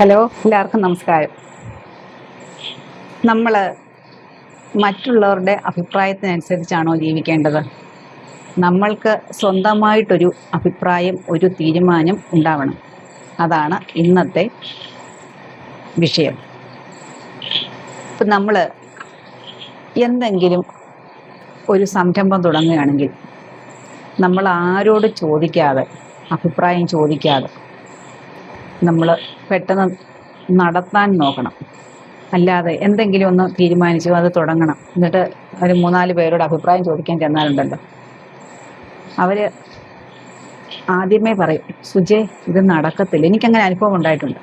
Hello, എല്ലാവർക്കും നമസ്കാരം. നമ്മൾ മറ്റുള്ളവരുടെ അഭിപ്രായത്തിനനുസരിച്ചാണോ ജീവിക്കേണ്ടത്? നമ്മൾക്ക് സ്വന്തമായിട്ടൊരു അഭിപ്രായം, ഒരു തീരുമാനം ഉണ്ടാവണം. അതാണ് ഇന്നത്തെ വിഷയം. ഇപ്പം നമ്മൾ എന്തെങ്കിലും ഒരു സംരംഭം തുടങ്ങുകയാണെങ്കിൽ നമ്മൾ ആരോട് ചോദിക്കാതെ, അഭിപ്രായം ചോദിക്കാതെ നമ്മൾ പെട്ടെന്ന് നടത്താൻ നോക്കണം. അല്ലാതെ എന്തെങ്കിലും ഒന്ന് തീരുമാനിച്ചു അത് തുടങ്ങണം, എന്നിട്ട് ഒരു 3-4 പേരോട് അഭിപ്രായം ചോദിക്കാൻ ചെന്നാലുണ്ടല്ലോ, അവർ ആദ്യമേ പറയും, സുജയ് ഇത് നടക്കത്തില്ല. എനിക്കങ്ങനെ അനുഭവം ഉണ്ടായിട്ടുണ്ട്.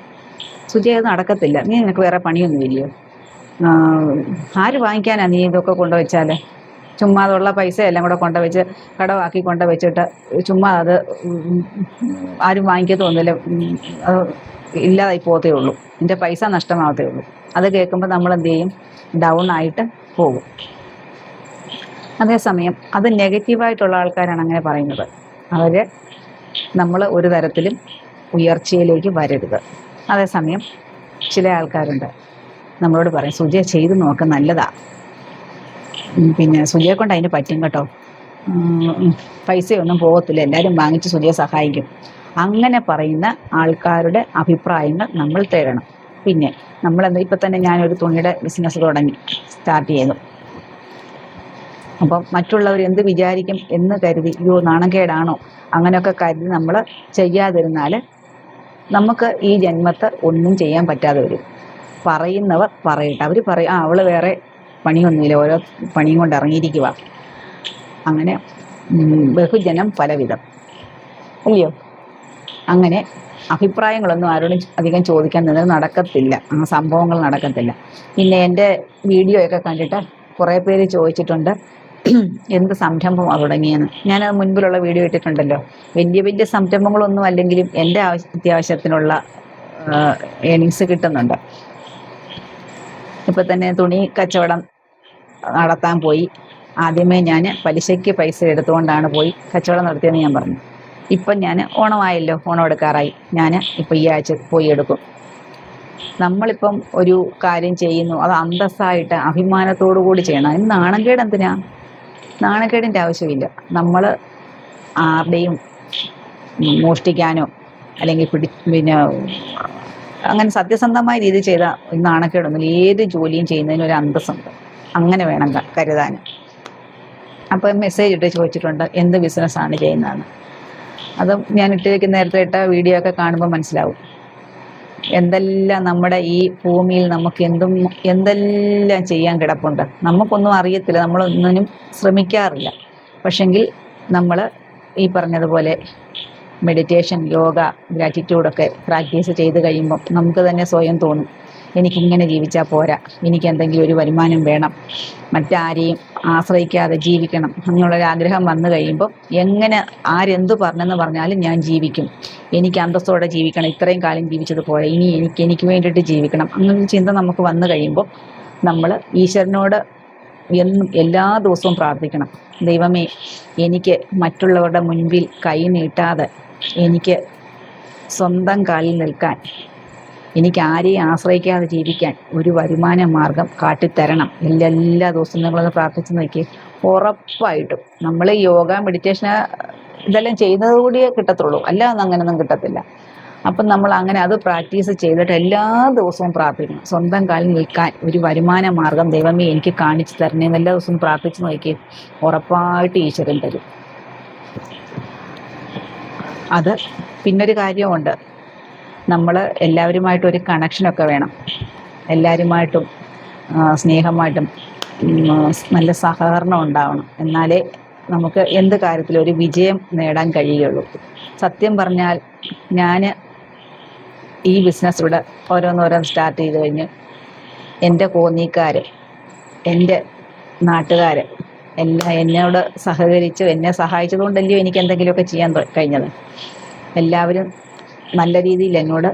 സുജയ് അത് നടക്കത്തില്ല, നിനക്ക് വേറെ പണിയൊന്നുമില്ലയോ? ആര് വാങ്ങിക്കാനാ നീ ഇതൊക്കെ കൊണ്ടുവച്ചാൽ? ചുമ്മാ അതുള്ള പൈസ എല്ലാം കൂടെ കൊണ്ടുവച്ച് കടമാക്കി കൊണ്ടുവച്ചിട്ട് ചുമ്മാ അത് ആരും വാങ്ങിക്കത്തൊന്നുമില്ല, അത് ഇല്ലാതായി പോകത്തേ ഉള്ളൂ, എൻ്റെ പൈസ നഷ്ടമാകത്തേ ഉള്ളൂ. അത് കേൾക്കുമ്പോൾ നമ്മൾ എന്ത് ചെയ്യും? ഡൗൺ ആയിട്ട് പോകും. അതേസമയം അത് നെഗറ്റീവായിട്ടുള്ള ആൾക്കാരാണ് അങ്ങനെ പറയുന്നത്. അവർ നമ്മൾ ഒരു തരത്തിലും ഉയർച്ചയിലേക്ക് വരരുത്. അതേസമയം ചില ആൾക്കാരുണ്ട്, നമ്മളോട് പറയും, സുജയ ചെയ്ത് നോക്ക്, നല്ലതാ, പിന്നെ സുജയെ കൊണ്ട് അതിന് പറ്റും കേട്ടോ, പൈസയൊന്നും പോകത്തില്ല, എല്ലാവരും വാങ്ങിച്ച് സുജയെ സഹായിക്കും. അങ്ങനെ പറയുന്ന ആൾക്കാരുടെ അഭിപ്രായങ്ങൾ നമ്മൾ തേടണം. പിന്നെ നമ്മളെന്താ, ഇപ്പം തന്നെ ഞാനൊരു തുണിയുടെ ബിസിനസ് സ്റ്റാർട്ട് ചെയ്തു. അപ്പം മറ്റുള്ളവർ എന്ത് വിചാരിക്കും എന്ന് കരുതി, അയ്യോ നാണക്കേടാണോ, അങ്ങനെയൊക്കെ കരുതി നമ്മൾ ചെയ്യാതിരുന്നാൽ നമുക്ക് ഈ ജന്മത്ത് ഒന്നും ചെയ്യാൻ പറ്റാതെ വരും. പറയുന്നവർ പറയട്ടെ, അവർ പറയും, അവൾ വേറെ പണിയൊന്നുമില്ല, ഓരോ പണിയും കൊണ്ട് ഇറങ്ങിയിരിക്കുക. അങ്ങനെ ബഹുജനം പലവിധം, അല്ലയോ? അങ്ങനെ അഭിപ്രായങ്ങളൊന്നും ആരോടും അധികം ചോദിക്കാൻ നിന്നത് നടക്കത്തില്ല, ആ സംഭവങ്ങൾ നടക്കത്തില്ല. പിന്നെ എൻ്റെ വീഡിയോ ഒക്കെ കണ്ടിട്ട് കുറേ പേര് ചോദിച്ചിട്ടുണ്ട്, എന്ത് സംരംഭമാണ് തുടങ്ങിയെന്ന്. ഞാനത് മുൻപിലുള്ള വീഡിയോ ഇട്ടിട്ടുണ്ടല്ലോ. വലിയ വലിയ സംരംഭങ്ങളൊന്നും അല്ലെങ്കിലും എൻ്റെ അത്യാവശ്യത്തിനുള്ള ഏണിങ്സ് കിട്ടുന്നുണ്ട്. ഇപ്പം തന്നെ തുണി കച്ചവടം നടത്താൻ പോയി. ആദ്യമേ ഞാൻ പലിശയ്ക്ക് പൈസ എടുത്തുകൊണ്ടാണ് പോയി കച്ചവടം നടത്തിയെന്ന് ഞാൻ പറഞ്ഞു. ഇപ്പം ഞാൻ ഓണമായല്ലോ, ഓണം എടുക്കാറായി, ഞാൻ ഇപ്പം ഈ ആഴ്ച പോയി എടുക്കും. നമ്മളിപ്പം ഒരു കാര്യം ചെയ്യുന്നു, അത് അന്തസ്സായിട്ട് അഭിമാനത്തോടു കൂടി ചെയ്യണം. അതിന് നാണക്കേട് എന്തിനാ? നാണക്കേടിൻ്റെ ആവശ്യമില്ല. നമ്മൾ ആരുടെയും മോഷ്ടിക്കാനോ അല്ലെങ്കിൽ പിന്നെ അങ്ങനെ സത്യസന്ധമായ രീതിയിൽ ചെയ്ത നാണക്കേടൊന്നുമില്ല. ഏത് ജോലിയും ചെയ്യുന്നതിന് ഒരു അന്തസ്സുണ്ട്, അങ്ങനെ വേണം കരുതാൻ. അപ്പം മെസ്സേജ് ഇട്ട് ചോദിച്ചിട്ടുണ്ട്, എന്ത് ബിസിനസ്സാണ് ചെയ്യുന്നതെന്ന്. അത് ഞാൻ നേരത്തെ ഇട്ട വീഡിയോ ഒക്കെ കാണുമ്പോൾ മനസ്സിലാവും. എന്തെല്ലാം നമ്മുടെ ഈ ഭൂമിയിൽ നമുക്ക് എന്തെല്ലാം ചെയ്യാൻ കിടപ്പുണ്ട്. നമുക്കൊന്നും അറിയത്തില്ല, നമ്മളൊന്നിനും ശ്രമിക്കാറില്ല. പക്ഷെങ്കിൽ നമ്മൾ ഈ പറഞ്ഞതുപോലെ മെഡിറ്റേഷൻ, യോഗ, ഗ്രാറ്റിറ്റ്യൂഡൊക്കെ പ്രാക്ടീസ് ചെയ്ത് കഴിയുമ്പം നമുക്ക് തന്നെ സ്വയം തോന്നും, എനിക്കിങ്ങനെ ജീവിച്ചാൽ പോരാ, എനിക്ക് എന്തെങ്കിലും ഒരു വരുമാനം വേണം, മറ്റാരെയും ആശ്രയിക്കാതെ ജീവിക്കണം എന്നുള്ളൊരാഗ്രഹം വന്നു കഴിയുമ്പോൾ എങ്ങനെ ആരെന്തു പറഞ്ഞെന്ന് പറഞ്ഞാലും ഞാൻ ജീവിക്കും, എനിക്ക് അന്തസ്സോടെ ജീവിക്കണം, ഇത്രയും കാലം ജീവിച്ചത് പോരാ, ഇനി എനിക്ക് വേണ്ടിയിട്ട് ജീവിക്കണം, അങ്ങനൊരു ചിന്ത നമുക്ക് വന്നു കഴിയുമ്പോൾ നമ്മൾ ഈശ്വരനോട് എന്നും എല്ലാ ദിവസവും പ്രാർത്ഥിക്കണം, ദൈവമേ എനിക്ക് മറ്റുള്ളവരുടെ മുൻപിൽ കൈ നീട്ടാതെ എനിക്ക് സ്വന്തം കാലിൽ നിൽക്കാൻ, എനിക്ക് ആരെയും ആശ്രയിക്കാതെ ജീവിക്കാൻ ഒരു വരുമാന മാർഗം കാട്ടിത്തരണം. എല്ലാ ദിവസവും നിങ്ങളൊന്ന് പ്രാർത്ഥിച്ച് നോക്കി, ഉറപ്പായിട്ടും നമ്മൾ യോഗ, മെഡിറ്റേഷൻ ഇതെല്ലാം ചെയ്യുന്നത് കൂടിയേ കിട്ടത്തുള്ളൂ, അല്ലാതെ അങ്ങനെയൊന്നും കിട്ടത്തില്ല. അപ്പം നമ്മൾ അങ്ങനെ അത് പ്രാക്ടീസ് ചെയ്തിട്ട് എല്ലാ ദിവസവും പ്രാർത്ഥിക്കണം, സ്വന്തം കാലിൽ നിൽക്കാൻ ഒരു വരുമാന മാർഗം ദൈവമേ എനിക്ക് കാണിച്ചു തരണേന്ന് എല്ലാ ദിവസവും പ്രാർത്ഥിച്ച് നോക്കി, ഉറപ്പായിട്ട് ഈശ്വരൻ തരും. അത് പിന്നൊരു കാര്യമുണ്ട്, നമ്മൾ എല്ലാവരുമായിട്ടും ഒരു കണക്ഷനൊക്കെ വേണം. എല്ലാവരുമായിട്ടും സ്നേഹമായിട്ടും നല്ല സഹകരണം ഉണ്ടാവണം. എന്നാലേ നമുക്ക് എന്ത് കാര്യത്തിലും ഒരു വിജയം നേടാൻ കഴിയുകയുള്ളൂ. സത്യം പറഞ്ഞാൽ ഞാൻ ഈ ബിസിനസ് ഇവിടെ ഓരോന്നോരോന്ന് സ്റ്റാർട്ട് ചെയ്ത് കഴിഞ്ഞ് എൻ്റെ കോന്നിക്കാർ, എൻ്റെ നാട്ടുകാർ എല്ലാം എന്നോട് സഹകരിച്ച് എന്നെ സഹായിച്ചതുകൊണ്ടല്ലയോ എനിക്ക് എന്തെങ്കിലുമൊക്കെ ചെയ്യാൻ കഴിഞ്ഞത്. എല്ലാവരും നല്ല രീതിയിൽ എന്നോട്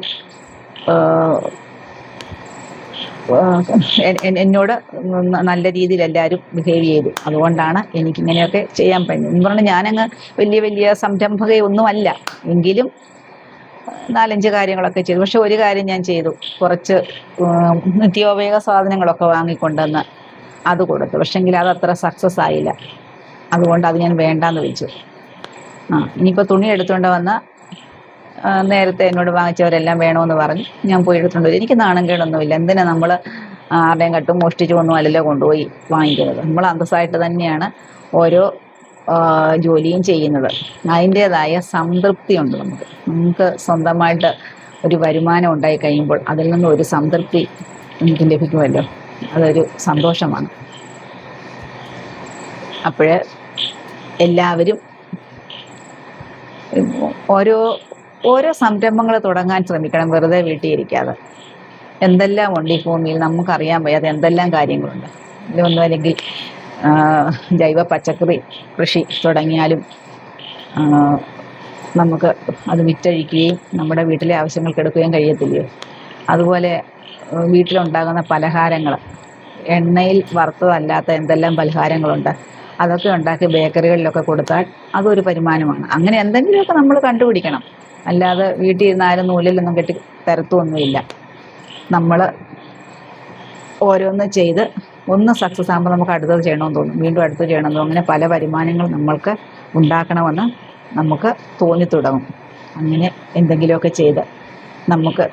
നല്ല രീതിയിൽ എല്ലാവരും ബിഹേവ് ചെയ്തു. അതുകൊണ്ടാണ് എനിക്കിങ്ങനെയൊക്കെ ചെയ്യാൻ പറ്റുന്നത്. എന്ന് പറഞ്ഞാൽ ഞാനങ്ങ് വലിയ സംരംഭകയൊന്നുമല്ല, എങ്കിലും 4-5 കാര്യങ്ങളൊക്കെ ചെയ്തു. പക്ഷെ ഒരു കാര്യം ഞാൻ ചെയ്തു. കുറച്ച് നിത്യോപയോഗ സാധനങ്ങളൊക്കെ വാങ്ങിക്കൊണ്ടുവന്ന് അത് കൊടുത്തു. പക്ഷെങ്കിൽ അതത്ര സക്സസ് ആയില്ല. അതുകൊണ്ട് അത് ഞാൻ വേണ്ടാന്ന് വെച്ചു. ഇനിയിപ്പോൾ തുണി എടുത്തുകൊണ്ട് വന്ന നേരത്തെ എന്നോട് വാങ്ങിച്ചവരെല്ലാം വേണമെന്ന് പറഞ്ഞ് ഞാൻ പോയി എടുത്തുകൊണ്ട് വരും. എനിക്ക് നാണംകേടൊന്നുമില്ല. എന്തിനാ നമ്മൾ ആരുടെയും കട്ടും മോഷ്ടിച്ചു ഒന്നും അല്ലല്ലോ കൊണ്ടുപോയി വാങ്ങിക്കുന്നത്. നമ്മൾ അന്തസ്സായിട്ട് തന്നെയാണ് ഓരോ ജോലിയും ചെയ്യുന്നത്. അതിൻ്റേതായ സംതൃപ്തിയുണ്ട് നമുക്ക് സ്വന്തമായിട്ട് ഒരു വരുമാനം ഉണ്ടായി കഴിയുമ്പോൾ അതിൽ നിന്നും ഒരു സംതൃപ്തി എനിക്ക് ലഭിക്കുമല്ലോ. അതൊരു സന്തോഷമാണ്. അപ്പോൾ എല്ലാവരും ഓരോ സംരംഭങ്ങൾ തുടങ്ങാൻ ശ്രമിക്കണം, വെറുതെ വീട്ടിൽ ഇരിക്കാതെ. എന്തെല്ലാം ഉണ്ട് ഈ ഭൂമിയിൽ, നമുക്കറിയാൻ വയ്യാതെ എന്തെല്ലാം കാര്യങ്ങളുണ്ട്. ഇതിലൊന്നും അല്ലെങ്കിൽ ജൈവ പച്ചക്കറി കൃഷി തുടങ്ങിയാലും നമുക്ക് അത് വിറ്റഴിക്കുകയും നമ്മുടെ വീട്ടിലെ ആവശ്യങ്ങൾക്ക് എടുക്കുകയും കഴിയത്തില്ലയോ. അതുപോലെ വീട്ടിലുണ്ടാകുന്ന പലഹാരങ്ങൾ, എണ്ണയിൽ വറുത്തതല്ലാത്ത എന്തെല്ലാം പലഹാരങ്ങളുണ്ട്, അതൊക്കെ ഉണ്ടാക്കി ബേക്കറികളിലൊക്കെ കൊടുത്താൽ അതൊരു വരുമാനമാണ്. അങ്ങനെ എന്തെങ്കിലുമൊക്കെ നമ്മൾ കണ്ടുപിടിക്കണം. അല്ലാതെ വീട്ടിൽ ഇരുന്ന് ആരും നൂലിലൊന്നും കെട്ടി തരത്തൊന്നുമില്ല. നമ്മൾ ഓരോന്ന് ചെയ്ത് ഒന്ന് സക്സസ് ആകുമ്പോൾ നമുക്ക് അടുത്തത് ചെയ്യണമെന്ന് തോന്നും, വീണ്ടും അടുത്തത് ചെയ്യണമെന്ന് തോന്നും. അങ്ങനെ പല വരുമാനങ്ങൾ നമ്മൾക്ക് ഉണ്ടാക്കണമെന്ന് നമുക്ക് തോന്നിത്തുടങ്ങും. അങ്ങനെ എന്തെങ്കിലുമൊക്കെ ചെയ്ത് നമുക്ക്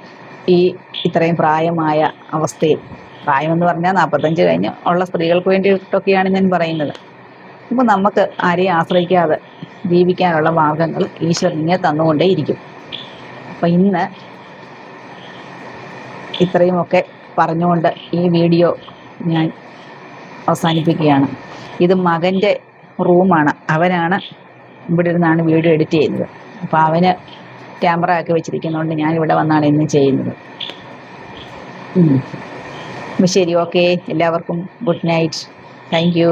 ഇത്രയും പ്രായമായ അവസ്ഥയിൽ, പ്രായമെന്ന് പറഞ്ഞാൽ 45 കഴിഞ്ഞ് ഉള്ള സ്ത്രീകൾക്ക് വേണ്ടിയിട്ടൊക്കെയാണ് ഞാൻ പറയുന്നത്. അപ്പോൾ നമുക്ക് ആരെയും ആശ്രയിക്കാതെ ജീവിക്കാനുള്ള മാർഗങ്ങൾ ഈശ്വരൻ ഇങ്ങനെ തന്നുകൊണ്ടേയിരിക്കും. അപ്പം ഇന്ന് ഇത്രയുമൊക്കെ പറഞ്ഞുകൊണ്ട് ഈ വീഡിയോ ഞാൻ അവസാനിപ്പിക്കുകയാണ്. ഇത് മകൻ്റെ റൂമാണ്. അവനാണ് ഇവിടെ ഇരുന്നാണ് വീഡിയോ എഡിറ്റ് ചെയ്യുന്നത്. അപ്പോൾ അവന് ക്യാമറ ആക്കി വെച്ചിരിക്കുന്നതുകൊണ്ട് ഞാൻ ഇവിടെ വന്നാണ് ഇന്ന് ചെയ്യുന്നത്. ശരി, ഓക്കെ. എല്ലാവർക്കും ഗുഡ് നൈറ്റ്. Thank you.